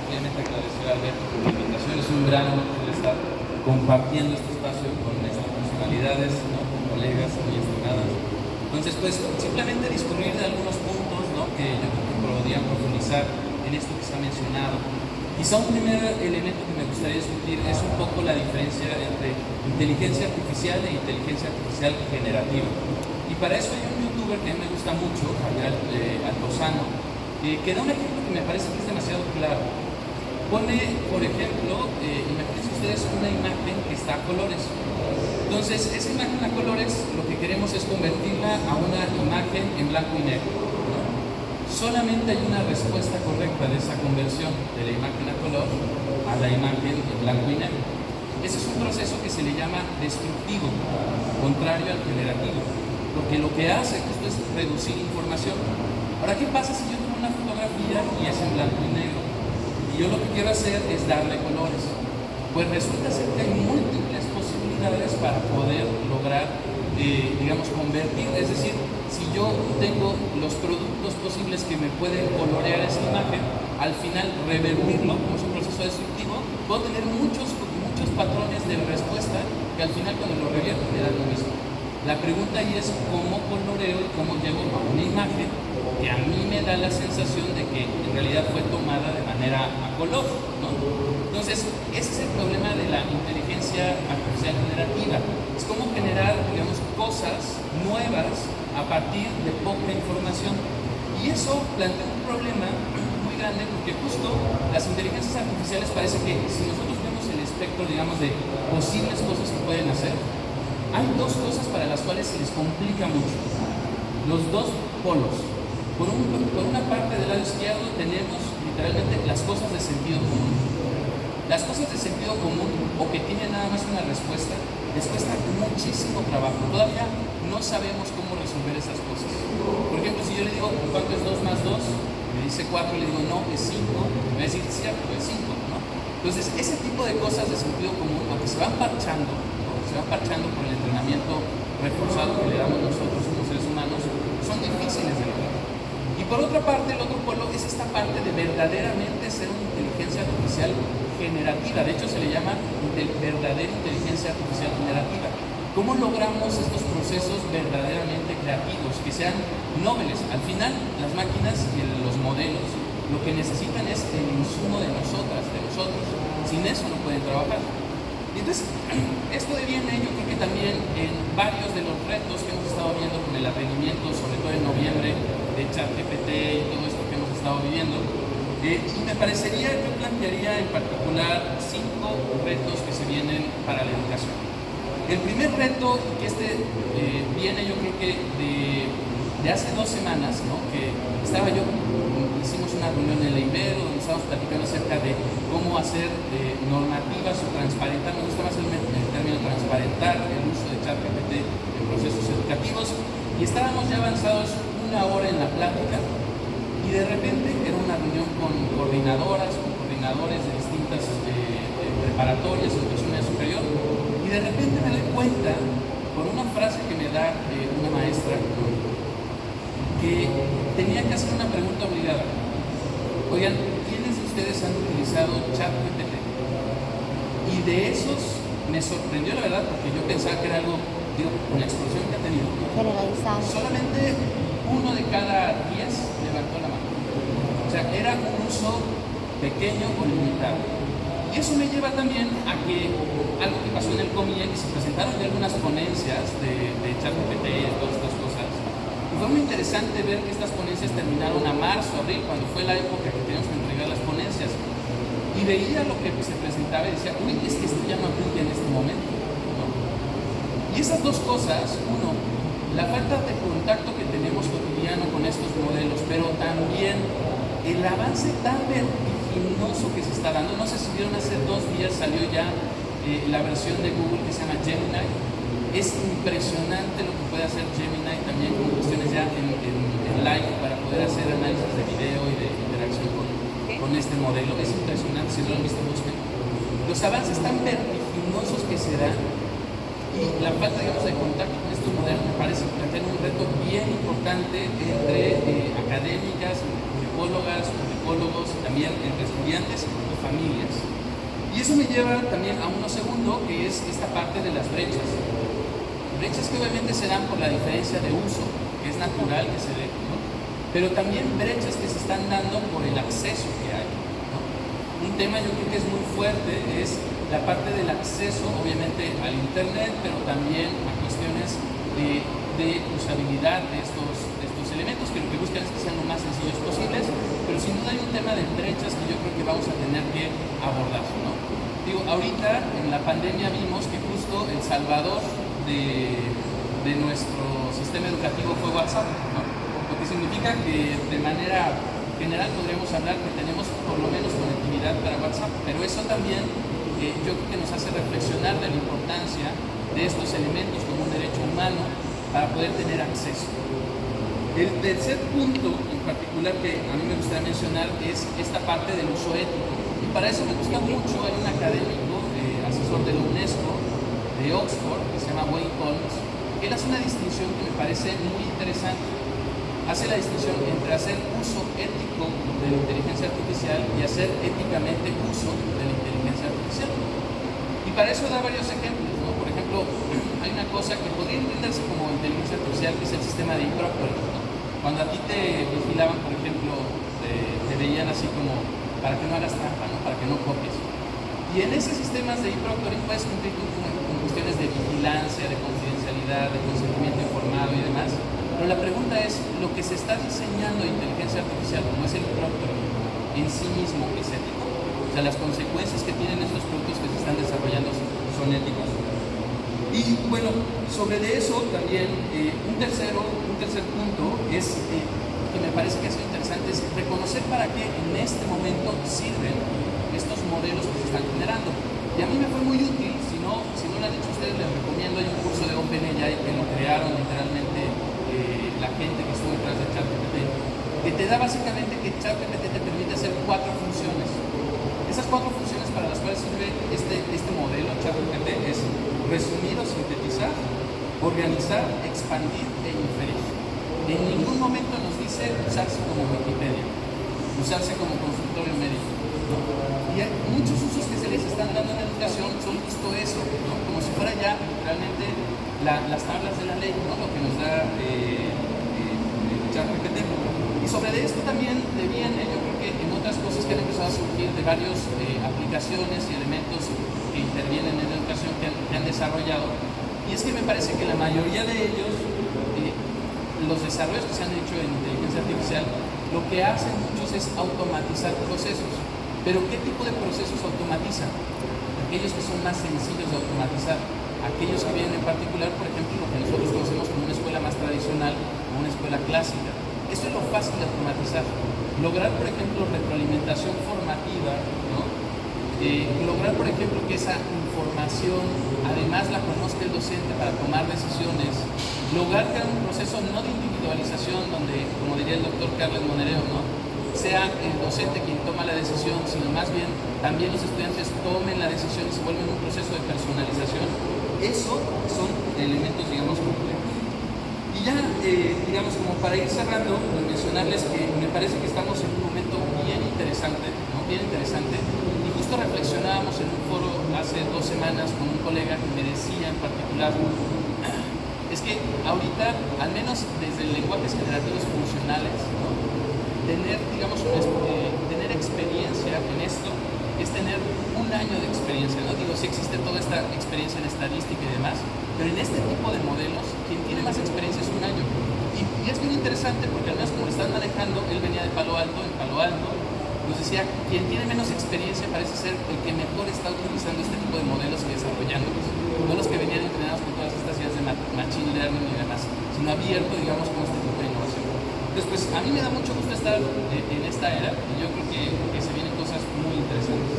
ampliamente agradecer a Alberto por la invitación. Es un gran honor poder estar compartiendo este espacio con personalidades, ¿no? Con colegas muy estimadas. Entonces, pues, simplemente discurrir de algunos puntos, ¿no? Que yo creo que podrían profundizar en esto que se ha mencionado. Quizá un primer elemento que me gustaría discutir es un poco la diferencia entre inteligencia artificial e inteligencia artificial generativa. Y para eso hay un youtuber que a mí me gusta mucho, Javier Altozano, que da un ejemplo que me parece que es demasiado claro. Pone, por ejemplo, imagínense ustedes una imagen que está a colores. Entonces, esa imagen a colores, lo que queremos es convertirla a una imagen en blanco y negro, ¿no? Solamente hay una respuesta correcta de esa conversión de la imagen a color a la imagen en blanco y negro. Ese es un proceso que se le llama destructivo, contrario al generativo, porque lo que hace justo es reducir información. Ahora, ¿qué pasa si yo tomo una fotografía y es en blanco y negro? Y yo lo que quiero hacer es darle colores. Pues resulta ser que hay múltiples posibilidades para poder lograr, digamos, convertir. Es decir, si yo tengo los productos posibles que me pueden colorear esa imagen, al final revertirlo, como es un proceso destructivo, puedo tener muchos patrones de respuesta que al final cuando lo revierto me dan lo mismo. La pregunta ahí es cómo coloreo y cómo llego a una imagen que a mí me da la sensación de que en realidad fue tomada de manera a color, ¿no? Entonces, ese es el problema de la inteligencia artificial generativa. Es cómo generar, digamos, cosas nuevas a partir de poca información. Y eso plantea un problema muy grande porque justo las inteligencias artificiales parece que si nosotros vemos el espectro, digamos, de posibles cosas que pueden hacer, hay dos cosas para las cuales se les complica mucho. Los dos polos. Por una parte del lado izquierdo tenemos literalmente las cosas de sentido común. Las cosas de sentido común o que tienen nada más una respuesta, les cuesta muchísimo trabajo. Todavía no sabemos cómo resolver esas cosas. Por ejemplo, si yo le digo ¿cuánto es 2 más 2? Me dice 4, le digo no, es 5. Me va a decir cierto, es 5, ¿no? Entonces, ese tipo de cosas de sentido común, aunque se van parchando por el entrenamiento reforzado que le damos nosotros como seres humanos, son difíciles de lograr. Y por otra parte, el otro polo es esta parte de verdaderamente ser una inteligencia artificial generativa. De hecho, se le llama verdadera inteligencia artificial generativa. ¿Cómo logramos estos procesos verdaderamente creativos, que sean nobles? Al final, las máquinas y los modelos lo que necesitan es el insumo de nosotros. Sin eso no pueden trabajar. Entonces, esto deviene, yo creo que también en varios de los retos que hemos estado viendo con el advenimiento, sobre todo en noviembre, de ChatGPT y todo esto que hemos estado viviendo. Y me parecería, yo plantearía en particular 5 retos que se vienen para la educación. El primer reto, que viene yo creo que de hace 2 semanas, ¿no? Que hicimos una reunión en la Ibero donde estábamos platicando acerca de cómo hacer normativas o transparentar, me gusta más el término transparentar el uso de ChatGPT en procesos educativos, y estábamos ya avanzados 1 hora en la plática y de repente era una reunión con coordinadores de distintas preparatorias, educación superior, y de repente me doy cuenta por una frase que me da una maestra que tenía que hacer una pregunta obligada. Oigan, ¿quiénes de ustedes han utilizado ChatGPT? Y de esos me sorprendió, la verdad, porque yo pensaba que era algo, con la explosión que ha tenido, generalizado. solamente 1 de cada 10 levantó la mano. O sea, era un uso pequeño o limitado. Y eso me lleva también a que algo que pasó en el COMIE, que se presentaron ya algunas ponencias de ChatGPT y todas estas cosas. Y fue muy interesante ver que estas ponencias terminaron a marzo, abril, cuando fue la época que teníamos que entregar las ponencias. Y veía lo que se presentaba y decía, uy, es que esto ya no aplica en este momento, ¿no? Y esas dos cosas, uno, la falta de contacto que tenemos cotidiano con estos modelos, pero también el avance tan vertiginoso que se está dando. No sé si vieron, hace 2 días salió ya la versión de Google que se llama Gemini. Es impresionante lo que puede hacer Gemini también con cuestiones ya en live para poder hacer análisis de video y de interacción con este modelo. Es impresionante, si no lo han visto, busquen. Los avances tan vertiginosos que se dan y la falta, digamos, de contacto con estos modelos me parece que plantean un reto bien importante entre académicas, psicólogas, psicólogos y también también entre estudiantes y familias. Y eso me lleva también a uno segundo, que es esta parte de las brechas. Brechas que obviamente se dan por la diferencia de uso, que es natural que se dé, ¿no? Pero también brechas que se están dando por el acceso que hay, ¿no? Un tema yo creo que es muy fuerte, es la parte del acceso, obviamente, al Internet, pero también a cuestiones de usabilidad de estos elementos, que lo que buscan es que sean lo más sencillos posibles, pero sin duda hay un tema de brechas que yo creo que vamos a tener que abordar, ¿no? Digo, ahorita en la pandemia vimos que justo el salvador de nuestro sistema educativo fue WhatsApp, ¿no? Lo que significa que de manera general podríamos hablar que tenemos por lo menos conectividad para WhatsApp, pero eso también yo creo que nos hace reflexionar de la importancia de estos elementos como un derecho humano para poder tener acceso. El tercer punto en particular que a mí me gustaría mencionar es esta parte del uso ético. Y para eso me gusta mucho, hay un académico, asesor de la UNESCO, de Oxford, que se llama Wayne Collins, que él hace una distinción que me parece muy interesante. Hace la distinción entre hacer uso ético de la inteligencia artificial y hacer éticamente uso de la inteligencia artificial. Y para eso da varios ejemplos, ¿no? Por ejemplo, hay una cosa que podría entenderse como inteligencia artificial, que es el sistema de e-proctoring, ¿no? Cuando a ti te vigilaban, por ejemplo, te veían así como para que no hagas trampa, ¿no? Para que no copies. Y en esos sistemas de e-proctoring puedes cumplir con cuestiones de vigilancia, de confidencialidad, de consentimiento informado y demás. Pero la pregunta es, ¿lo que se está diseñando de inteligencia artificial, como es el e-proctoring, en sí mismo es ético? O sea, las consecuencias que tienen estos productos que se están desarrollando son éticos. Y bueno, sobre de eso también un tercer punto es que me parece que ha sido interesante, es reconocer para qué en este momento sirven estos modelos que se están generando. Y a mí me fue muy útil, si no lo han hecho ustedes, les recomiendo, hay un curso de OpenAI que lo crearon literalmente la gente que estuvo detrás de ChatGPT, que te da básicamente que ChatGPT te permite hacer 4 funciones. Esas 4 funciones para las cuales sirve este modelo ChatGPT es resumir o sintetizar, organizar, expandir e inferir. En ningún momento nos dice usarse como Wikipedia, usarse como consultorio médico, ¿no? Y hay muchos usos que se les están dando en la educación son justo eso, ¿no? Como si fuera ya realmente las tablas de la ley, ¿no? Lo que nos da ChatGPT. Y sobre esto también deviene, yo creo que en otras cosas que han empezado a surgir de varias aplicaciones y elementos que intervienen en la educación que han desarrollado, y es que me parece que la mayoría de ellos, los desarrollos que se han hecho en inteligencia artificial, lo que hacen muchos es automatizar procesos. Pero ¿qué tipo de procesos automatizan? Aquellos que son más sencillos de automatizar, aquellos que vienen en particular, por ejemplo, lo que nosotros conocemos como una escuela más tradicional o una escuela clásica. Eso es lo fácil de automatizar. Lograr, por ejemplo, retroalimentación formativa, ¿no? Lograr, por ejemplo, que esa información además la conozca el docente para tomar decisiones. Lograr que haya un proceso no de individualización donde, como diría el doctor Carles Monereo, ¿no? Sea el docente quien toma la decisión, sino más bien también los estudiantes tomen la decisión y se vuelven un proceso de personalización. Eso son elementos, digamos, complejos. Y ya, digamos, como para ir cerrando, mencionarles que me parece que estamos en un momento bien interesante, ¿no? Bien interesante. Y justo reflexionábamos en un foro hace 2 semanas con un colega que me decía en particular, es que ahorita, al menos desde lenguajes generativos funcionales, ¿no? Tener, digamos, tener experiencia en esto es tener un año de experiencia, ¿no? Digo, sí existe toda esta experiencia en estadística y demás, pero en este tipo de modelos, quien tiene más experiencia es un año. Y es bien interesante porque al menos como lo están manejando, él venía de Palo Alto, en Palo Alto, nos decía, quien tiene menos experiencia parece ser el que mejor está utilizando este tipo de modelos y desarrollándolos. No los que venían entrenados con todas estas ideas de machine learning y demás, sino abierto, digamos, con este tipo de innovación. Entonces, pues a mí me da mucho gusto estar en esta era y yo creo que se vienen cosas muy interesantes.